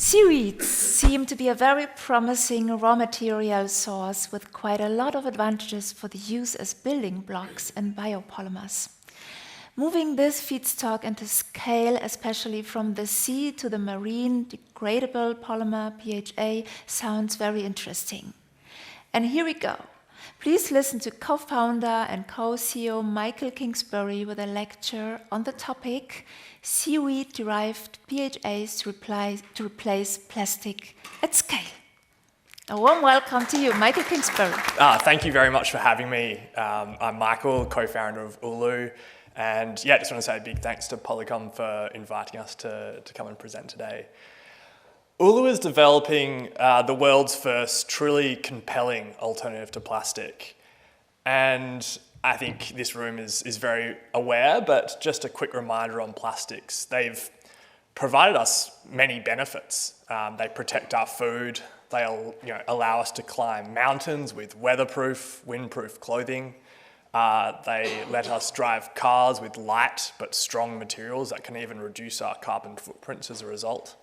Seaweeds seem to be a very promising raw material source with quite a lot of advantages for the use as building blocks in biopolymers. Moving this feedstock into scale, especially from the sea to the marine degradable polymer PHA, sounds very interesting. And here we go. Please listen to co-founder and co-CEO Michael Kingsbury with a lecture on the topic seaweed-derived PHAs to replace plastic at scale. A warm welcome to you, Michael Kingsbury. Thank you very much for having me. I'm Michael, co-founder of Uluu. And yeah, just want to say a big thanks to Polykum for inviting us to come and present today. Uluu is developing the world's first truly compelling alternative to plastic. And I think this room is very aware, but just a quick reminder on plastics. They've provided us many benefits. They protect our food. They allow us to climb mountains with weatherproof, windproof clothing. They let us drive cars with light but strong materials that can even reduce our carbon footprints as a result.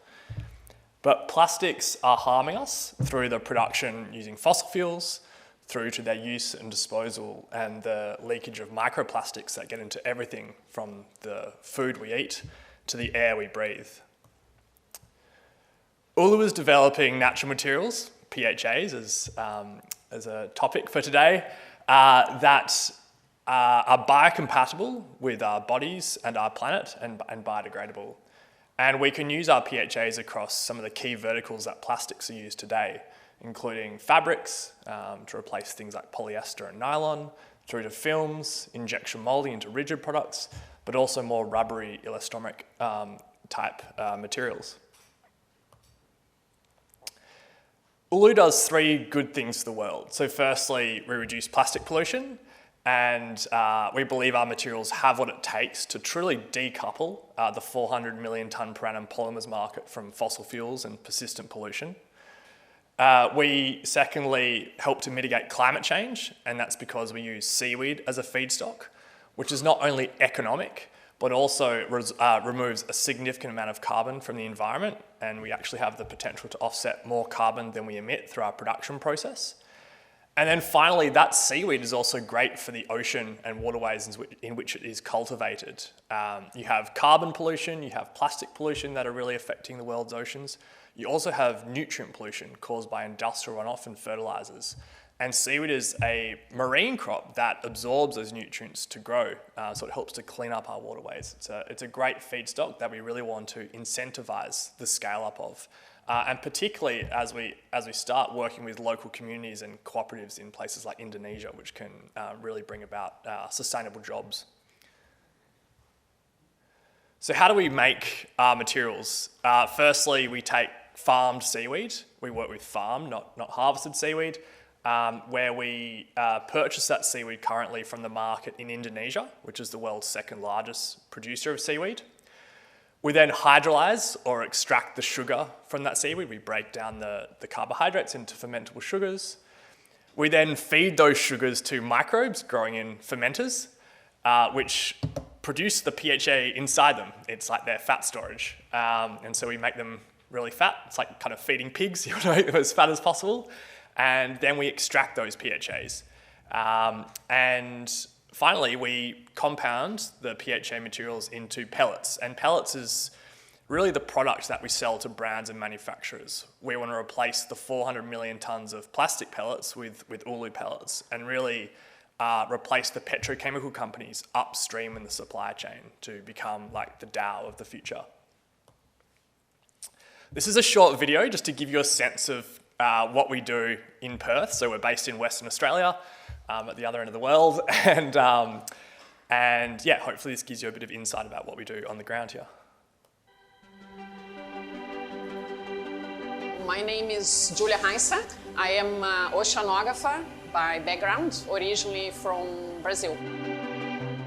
But plastics are harming us through the production using fossil fuels, through to their use and disposal, and the leakage of microplastics that get into everything from the food we eat to the air we breathe. Uluu is developing natural materials, PHAs, as a topic for today, that are biocompatible with our bodies and our planet and biodegradable. And we can use our PHAs across some of the key verticals that plastics are used today, including fabrics to replace things like polyester and nylon, through to films, injection molding into rigid products, but also more rubbery elastomeric type materials. Uluu does three good things for the world. So firstly, we reduce plastic pollution. And we believe our materials have what it takes to truly decouple the 400 million tonne per annum polymers market from fossil fuels and persistent pollution. We secondly help to mitigate climate change, and that's because we use seaweed as a feedstock, which is not only economic, but also removes a significant amount of carbon from the environment, and we actually have the potential to offset more carbon than we emit through our production process. And then finally, that seaweed is also great for the ocean and waterways in which it is cultivated. You have carbon pollution, you have plastic pollution that are really affecting the world's oceans. You also have nutrient pollution caused by industrial runoff and fertilizers. And seaweed is a marine crop that absorbs those nutrients to grow, so it helps to clean up our waterways. It's a great feedstock that we really want to incentivize the scale up of. And particularly as we start working with local communities and cooperatives in places like Indonesia, which can really bring about sustainable jobs. So how do we make our materials? Firstly, we take farmed seaweed. We work with farmed, not harvested seaweed, where we purchase that seaweed currently from the market in Indonesia, which is the world's second largest producer of seaweed. We then hydrolyze or extract the sugar from that seaweed. We break down the carbohydrates into fermentable sugars. We then feed those sugars to microbes growing in fermenters, which produce the PHA inside them. It's like their fat storage. And so we make them really fat. It's like kind of feeding pigs, you want to make them as fat as possible. And then we extract those PHAs. And finally, we compound the PHA materials into pellets, and pellets is really the product that we sell to brands and manufacturers. We want to replace the 400 million tonnes of plastic pellets with Uluu pellets, and really replace the petrochemical companies upstream in the supply chain to become like the Dow of the future. This is a short video just to give you a sense of what we do in Perth. So we're based in Western Australia, at the other end of the world, and yeah, hopefully this gives you a bit of insight about what we do on the ground here. My name is Julia Heinze. I am an oceanographer by background, originally from Brazil.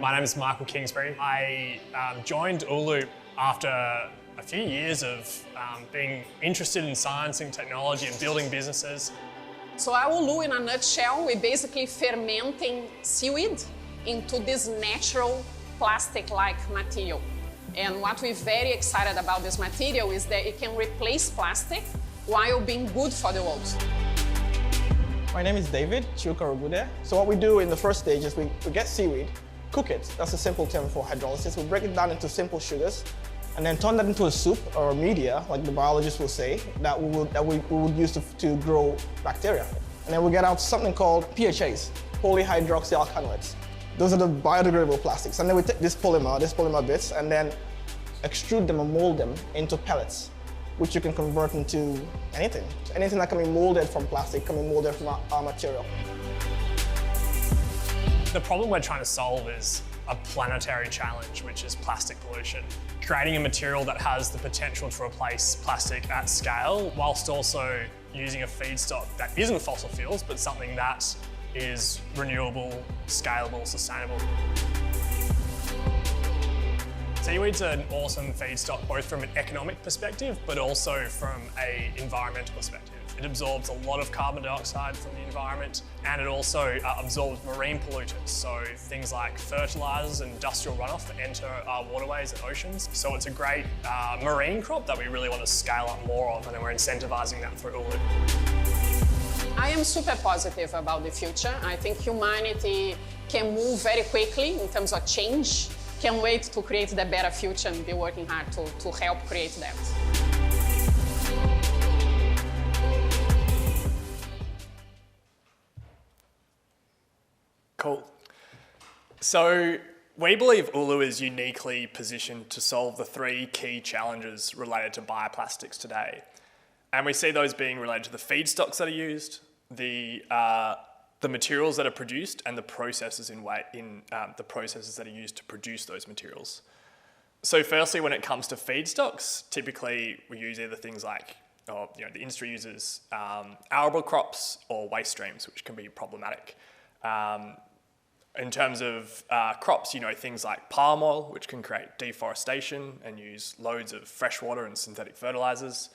My name is Michael Kingsbury. I joined Uluu after a few years of being interested in science and technology and building businesses. So at Uluu, in a nutshell, we're basically fermenting seaweed into this natural plastic-like material. And what we're very excited about this material is that it can replace plastic while being good for the world. My name is David Chukarugude. So what we do in the first stage is we get seaweed, cook it. That's a simple term for hydrolysis. We break it down into simple sugars and then turn that into a soup or a media, like the biologists will say, that we would use to grow bacteria. And then we get out something called PHAs, polyhydroxyalkanoates. Those are the biodegradable plastics. And then we take this polymer bits, and then extrude them and mold them into pellets, which you can convert into anything. Anything that can be molded from plastic can be molded from our material. The problem we're trying to solve is a planetary challenge, which is plastic pollution. Creating a material that has the potential to replace plastic at scale, whilst also using a feedstock that isn't fossil fuels, but something that is renewable, scalable, sustainable. Seaweed's an awesome feedstock, both from an economic perspective, but also from an environmental perspective. It absorbs a lot of carbon dioxide from the environment, and it also absorbs marine pollutants, so things like fertilizers and industrial runoff that enter our waterways and oceans. So it's a great marine crop that we really want to scale up more of, and then we're incentivizing that through Uluu. I am super positive about the future. I think humanity can move very quickly in terms of change. Can't wait to create the better future and be working hard to help create that. Cool. So we believe Uluu is uniquely positioned to solve the three key challenges related to bioplastics today. And we see those being related to the feedstocks that are used, the materials that are produced, and the processes the processes that are used to produce those materials. So firstly, when it comes to feedstocks, typically we use either things like, the industry uses arable crops or waste streams, which can be problematic. In terms of crops, things like palm oil, which can create deforestation and use loads of fresh water and synthetic fertilizers,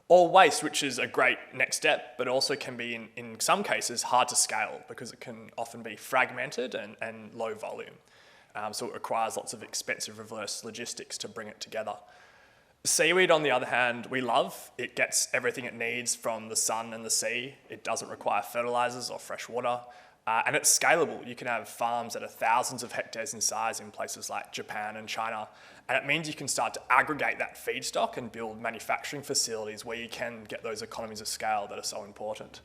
or waste, which is a great next step, but also can be, in some cases, hard to scale because it can often be fragmented and low volume. So it requires lots of expensive reverse logistics to bring it together. Seaweed, on the other hand, we love. It gets everything it needs from the sun and the sea. It doesn't require fertilizers or fresh water. And it's scalable. You can have farms that are thousands of hectares in size in places like Japan and China. And it means you can start to aggregate that feedstock and build manufacturing facilities where you can get those economies of scale that are so important.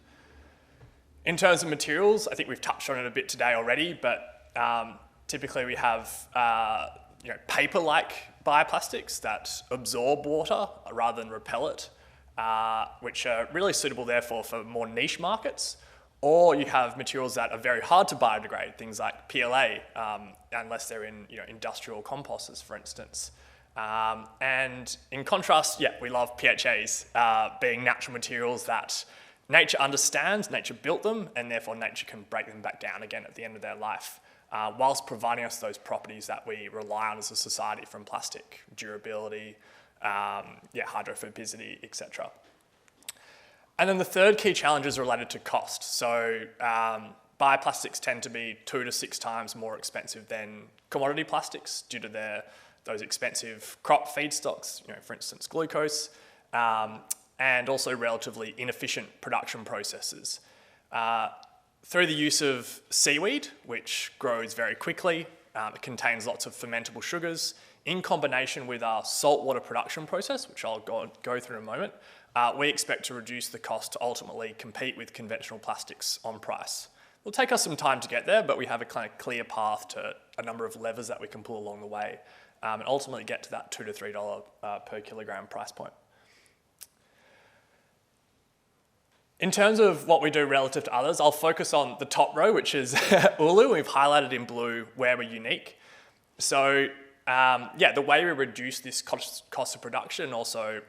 In terms of materials, I think we've touched on it a bit today already, but typically we have paper-like bioplastics that absorb water rather than repel it, which are really suitable therefore for more niche markets. Or you have materials that are very hard to biodegrade, things like PLA, unless they're in industrial composters, for instance. And in contrast, we love PHAs, being natural materials that nature understands, nature built them, and therefore nature can break them back down again at the end of their life, whilst providing us those properties that we rely on as a society from plastic: durability, hydrophobicity, etc. And then the third key challenge is related to cost. So bioplastics tend to be 2 to 6 times more expensive than commodity plastics due to those expensive crop feedstocks, for instance, glucose, and also relatively inefficient production processes. Through the use of seaweed, which grows very quickly, it contains lots of fermentable sugars, in combination with our saltwater production process, which I'll go through in a moment, we expect to reduce the cost to ultimately compete with conventional plastics on price. It'll take us some time to get there, but we have a kind of clear path to a number of levers that we can pull along the way, and ultimately get to that $2 to $3 per kilogram price point. In terms of what we do relative to others, I'll focus on the top row, which is Uluu. We've highlighted in blue where we're unique. So the way we reduce this cost of production, also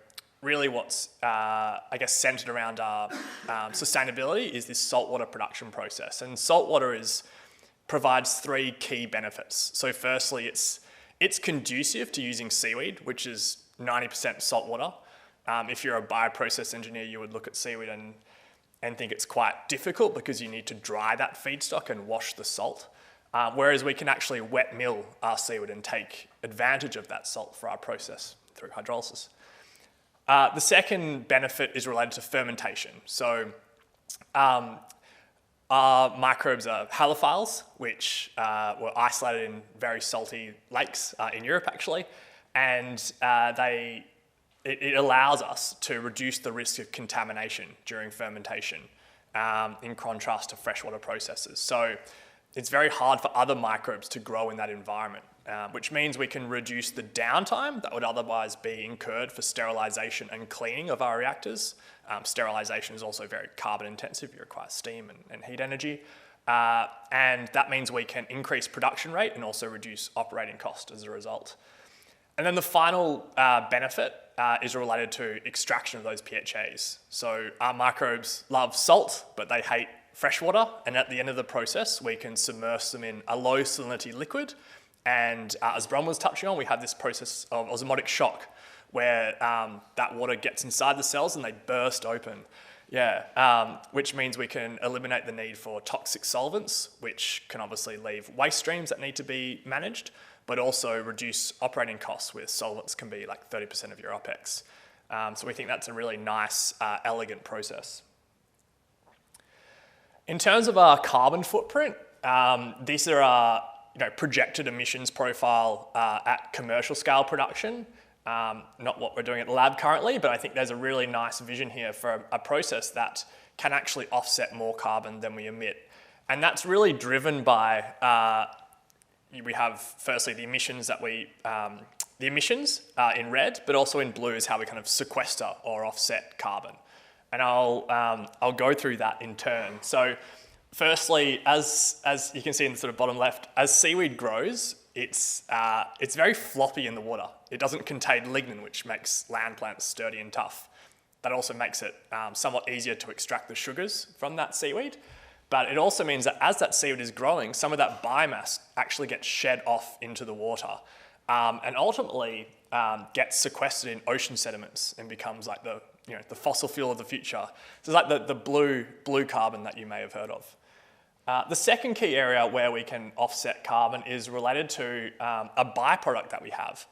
really what's, centered around our sustainability, is this saltwater production process. And saltwater provides 3 key benefits. So firstly, it's conducive to using seaweed, which is 90% saltwater. If you're a bioprocess engineer, you would look at seaweed and think it's quite difficult because you need to dry that feedstock and wash the salt. whereas we can actually wet mill our seaweed and take advantage of that salt for our process through hydrolysis. The second benefit is related to fermentation. So our microbes are halophiles, which were isolated in very salty lakes in Europe, actually, and it allows us to reduce the risk of contamination during fermentation, in contrast to freshwater processes. So it's very hard for other microbes to grow in that environment, which means we can reduce the downtime that would otherwise be incurred for sterilization and cleaning of our reactors. Sterilization is also very carbon intensive. You require steam and heat energy. And that means we can increase production rate and also reduce operating cost as a result. And then the final benefit is related to extraction of those PHAs. So our microbes love salt, but they hate freshwater. And at the end of the process, we can submerge them in a low salinity liquid. And as Bron was touching on, we have this process of osmotic shock where that water gets inside the cells and they burst open. Which means we can eliminate the need for toxic solvents, which can obviously leave waste streams that need to be managed, but also reduce operating costs with solvents can be like 30% of your OPEX. So we think that's a really nice, elegant process. In terms of our carbon footprint, these are our projected emissions profile at commercial scale production. Not what we're doing at the lab currently, but I think there's a really nice vision here for a process that can actually offset more carbon than we emit. And that's really driven by, we have firstly the emissions that in red, but also in blue is how we kind of sequester or offset carbon. And I'll go through that in turn. So firstly, as you can see in the sort of bottom left, as seaweed grows, it's very floppy in the water. It doesn't contain lignin, which makes land plants sturdy and tough. That also makes it somewhat easier to extract the sugars from that seaweed. But it also means that as that seaweed is growing, some of that biomass actually gets shed off into the water and ultimately gets sequestered in ocean sediments and becomes like the fossil fuel of the future. So it's like the blue carbon that you may have heard of. The second key area where we can offset carbon is related to a byproduct that we have.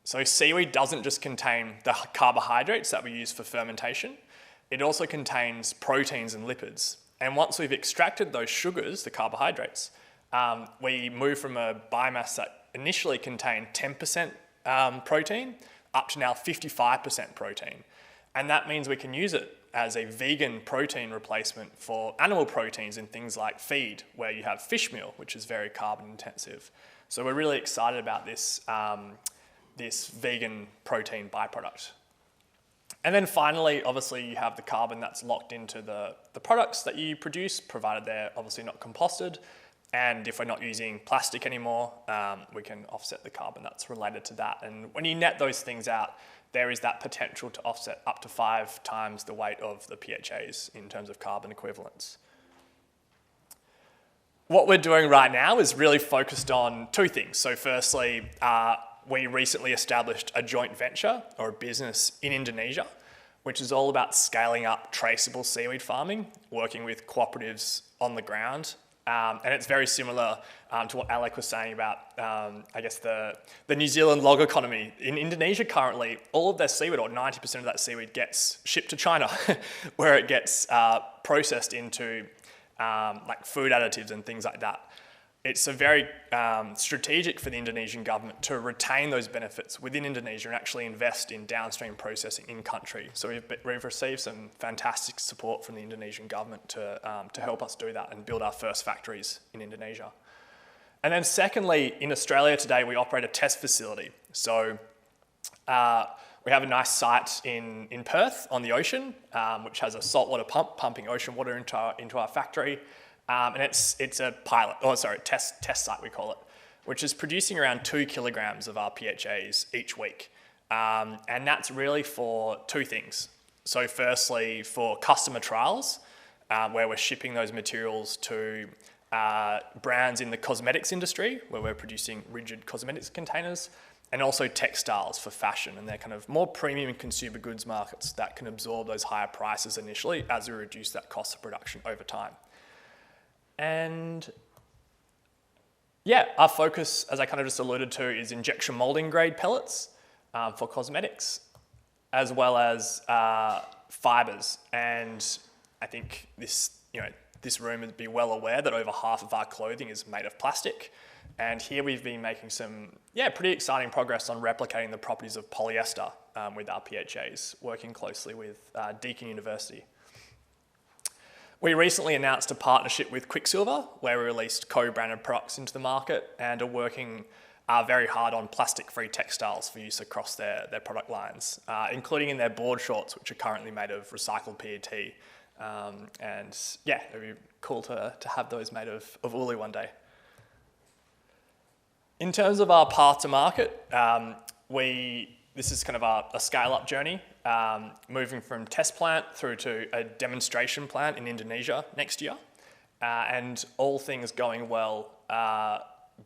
So seaweed doesn't just contain the carbohydrates that we use for fermentation, it also contains proteins and lipids. And once we've extracted those sugars, the carbohydrates, we move from a biomass that initially contained 10% protein up to now 55% protein. And that means we can use it as a vegan protein replacement for animal proteins in things like feed, where you have fish meal, which is very carbon intensive. So we're really excited about this, this vegan protein byproduct. And then finally, obviously, you have the carbon that's locked into the products that you produce, provided they're obviously not composted. And if we're not using plastic anymore, we can offset the carbon that's related to that. And when you net those things out, there is that potential to offset up to 5 times the weight of the PHAs in terms of carbon equivalents. What we're doing right now is really focused on 2 things. So firstly, we recently established a joint venture or a business in Indonesia, which is all about scaling up traceable seaweed farming, working with cooperatives on the ground. And it's very similar to what Alec was saying about, I guess, the New Zealand log economy. In Indonesia currently, all of their seaweed, or 90% of that seaweed, gets shipped to China, where it gets processed into like food additives and things like that. It's a very strategic for the Indonesian government to retain those benefits within Indonesia and actually invest in downstream processing in country. So we've received some fantastic support from the Indonesian government to help us do that and build our first factories in Indonesia. And then secondly, in Australia today, we operate a test facility. So we have a nice site in Perth on the ocean, which has a saltwater pump pumping ocean water into our factory. And it's a test site, we call it, which is producing around 2 kilograms of our PHAs each week. And that's really for 2 things. So firstly, for customer trials, where we're shipping those materials to brands in the cosmetics industry, where we're producing rigid cosmetics containers, and also textiles for fashion. And they're kind of more premium consumer goods markets that can absorb those higher prices initially as we reduce that cost of production over time. And Yeah, our focus, as I kind of just alluded to, is injection molding grade pellets for cosmetics, as well as fibers. And I think this room would be well aware that over half of our clothing is made of plastic. And here we've been making some, pretty exciting progress on replicating the properties of polyester with our PHAs, working closely with Deakin University. We recently announced a partnership with Quicksilver, where we released co-branded products into the market and are working very hard on plastic-free textiles for use across their product lines, including in their board shorts, which are currently made of recycled PET. And yeah, it'd be cool to have those made of Uluu one day. In terms of our path to market, this is kind of a scale-up journey, moving from test plant through to a demonstration plant in Indonesia next year, and all things going well,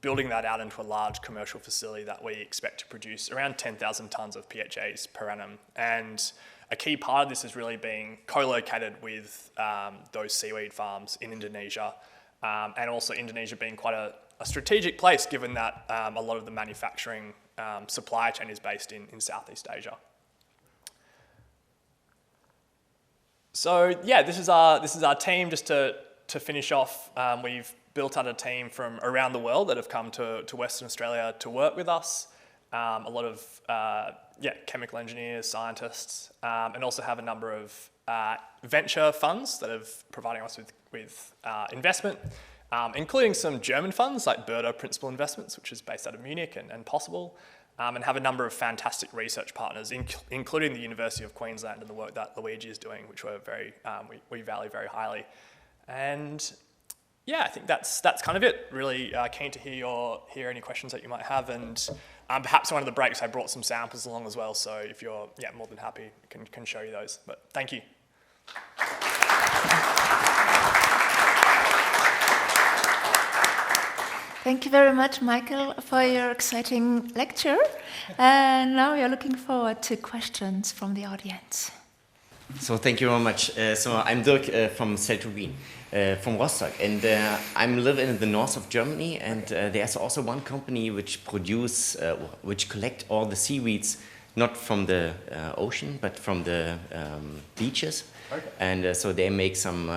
building that out into a large commercial facility that we expect to produce around 10,000 tonnes of PHAs per annum. And a key part of this is really being co-located with those seaweed farms in Indonesia, and also Indonesia being quite a strategic place, given that a lot of the manufacturing supply chain is based in Southeast Asia. So yeah, this is our team. Just to finish off, we've built out a team from around the world that have come to Western Australia to work with us. A lot of chemical engineers, scientists, and also have a number of venture funds that are providing us with investment, including some German funds like Burda Principal Investments, which is based out of Munich and Possible, and have a number of fantastic research partners, including the University of Queensland and the work that Luigi is doing, which we value very highly. And yeah, I think that's kind of it. Really keen to hear any questions that you might have, and perhaps one of the breaks I brought some samples along as well. So if you're more than happy, can show you those. But thank you. Thank you very much, Michael, for your exciting lecture. And now we are looking forward to questions from the audience. So thank you very much. So I'm Dirk from Celturin, from Rostock, and I live in the north of Germany. And there's also one company which collect all the seaweeds, not from the ocean, but from the beaches. Okay. And so they make some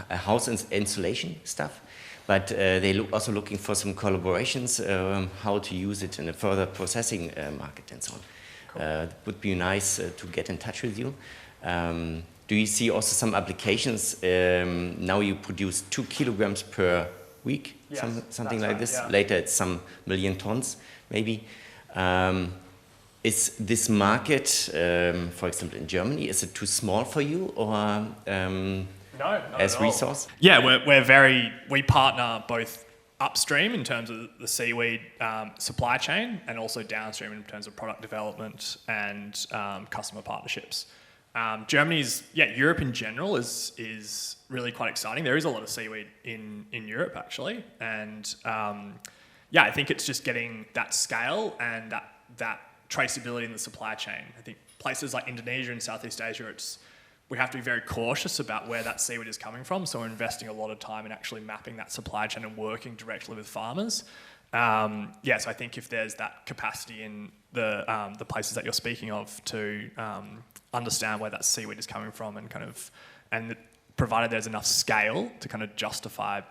house insulation stuff. But they're also looking for some collaborations, how to use it in a further processing market and so on. Cool. It would be nice to get in touch with you. Do you see also some applications? Now you produce 2 kilograms per week, yes, something like right, this. Yeah. Later it's some million tons, maybe. Is this market, for example, in Germany, is it too small for you, or? No, as resource? Yeah, we partner both upstream in terms of the seaweed supply chain, and also downstream in terms of product development and customer partnerships. Europe in general is really quite exciting. There is a lot of seaweed in Europe actually, and I think it's just getting that scale and that traceability in the supply chain. I think places like Indonesia and Southeast Asia, we have to be very cautious about where that seaweed is coming from. So we're investing a lot of time in actually mapping that supply chain and working directly with farmers. So I think if there's that capacity in the places that you're speaking of to understand where that seaweed is coming from, and provided there's enough scale to kind of justify,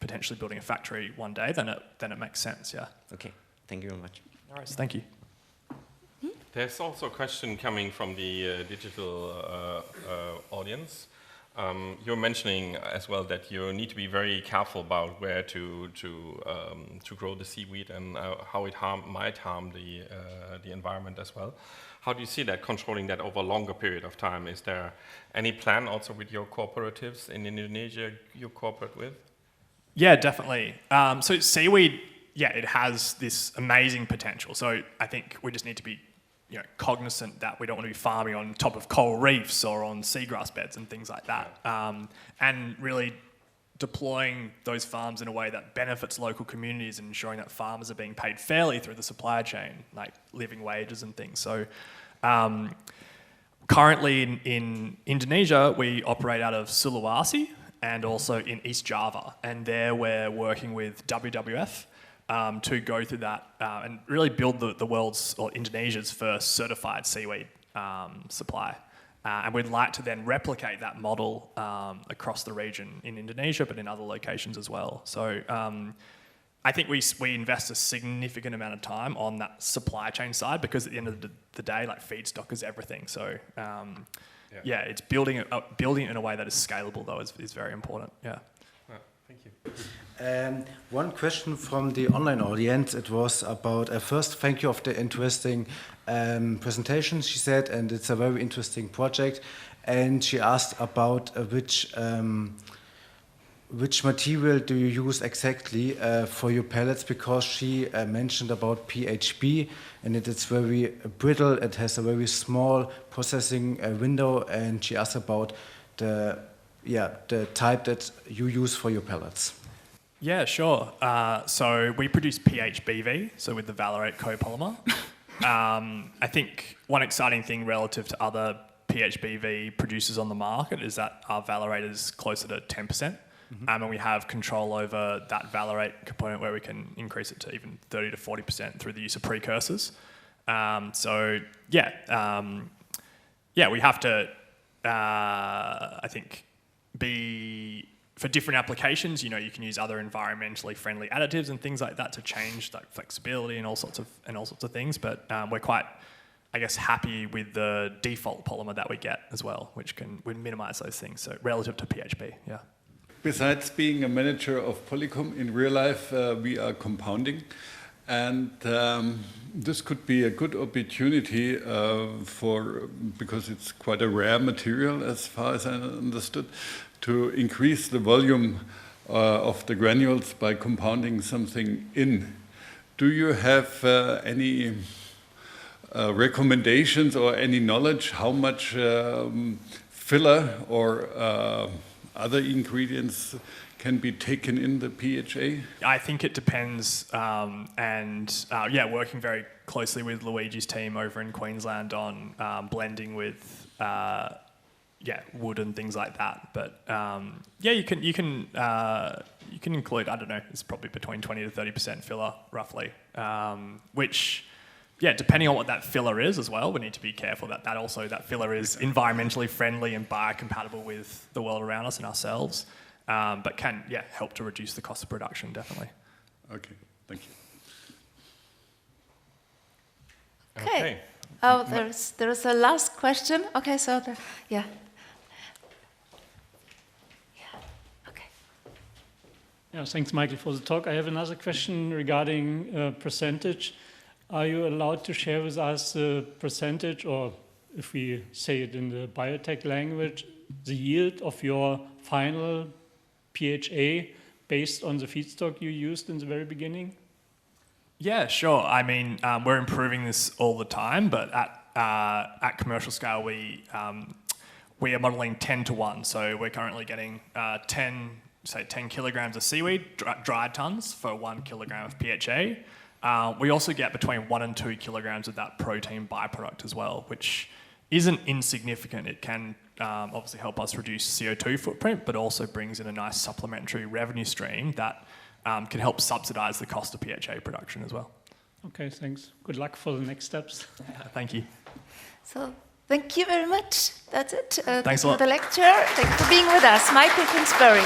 potentially building a factory one day, then it makes sense. Yeah. Okay. Thank you very much. All right. Thank you. There's also a question coming from the digital audience. You're mentioning as well that you need to be very careful about where to grow the seaweed and how it might harm the environment as well. How do you see that, controlling that over a longer period of time? Is there any plan also with your cooperatives in Indonesia you cooperate with? Yeah, definitely. So seaweed, it has this amazing potential. So I think we just need to be cognizant that we don't want to be farming on top of coral reefs or on seagrass beds and things like that. And really deploying those farms in a way that benefits local communities and ensuring that farmers are being paid fairly through the supply chain, like living wages and things. So currently in Indonesia, we operate out of Sulawesi, and also in East Java. And there we're working with WWF to go through that and really build the world's, or Indonesia's first certified seaweed supply. And we'd like to then replicate that model across the region in Indonesia, but in other locations as well. So I think we invest a significant amount of time on that supply chain side, because at the end of the day, like, feedstock is everything. So yeah, it's building it in a way that is scalable, though, is very important. Yeah. Thank you. One question from the online audience. It was about, first, thank you of the interesting presentation, she said, and it's a very interesting project. And she asked about which material do you use exactly for your pellets, because she mentioned about PHB, and it is very brittle. It has a very small processing window, and she asked about the type that you use for your pellets. Yeah, sure. So we produce PHBV, so with the valerate copolymer. I think one exciting thing relative to other PHBV producers on the market is that our valerate is closer to 10%. And we have control over that valerate component, where we can increase it to even 30 to 40% through the use of precursors. We have to, I think, for different applications, you can use other environmentally friendly additives and things like that to change that flexibility and all sorts of things. But we're quite, I guess, happy with the default polymer that we get as well, which would minimize those things. So relative to PHB, yeah. Besides being a manager of Polykum, in real life we are compounding, and this could be a good opportunity because it's quite a rare material, as far as I understood, to increase the volume of the granules by compounding something in. Do you have any recommendations or any knowledge how much filler or other ingredients can be taken in the PHA? I think it depends, working very closely with Luigi's team over in Queensland on blending with wood and things like that. But you can include, I don't know, it's probably between 20 to 30% filler roughly, which, depending on what that filler is as well, we need to be careful that filler is environmentally friendly and biocompatible with the world around us and ourselves, but can help to reduce the cost of production, definitely. Okay, thank you. Okay. Oh, there's a last question. Okay, so yeah. Okay. Yeah, thanks, Michael, for the talk. I have another question regarding percentage. Are you allowed to share with us the percentage, or if we say it in the biotech language, the yield of your final PHA based on the feedstock you used in the very beginning? Yeah, sure. I mean, we're improving this all the time, but at commercial scale, we are modeling 10 to 1. So we're currently getting 10 kilograms of seaweed, dried tons, for 1 kilogram of PHA. We also get between 1 and 2 kilograms of that protein byproduct as well, which isn't insignificant. It can obviously help us reduce CO2 footprint, but also brings in a nice supplementary revenue stream that can help subsidize the cost of PHA production as well. Okay, thanks. Good luck for the next steps. Thank you. So thank you very much. That's it. Thanks a lot for the lecture. Thank you for being with us. Michael Kingsbury.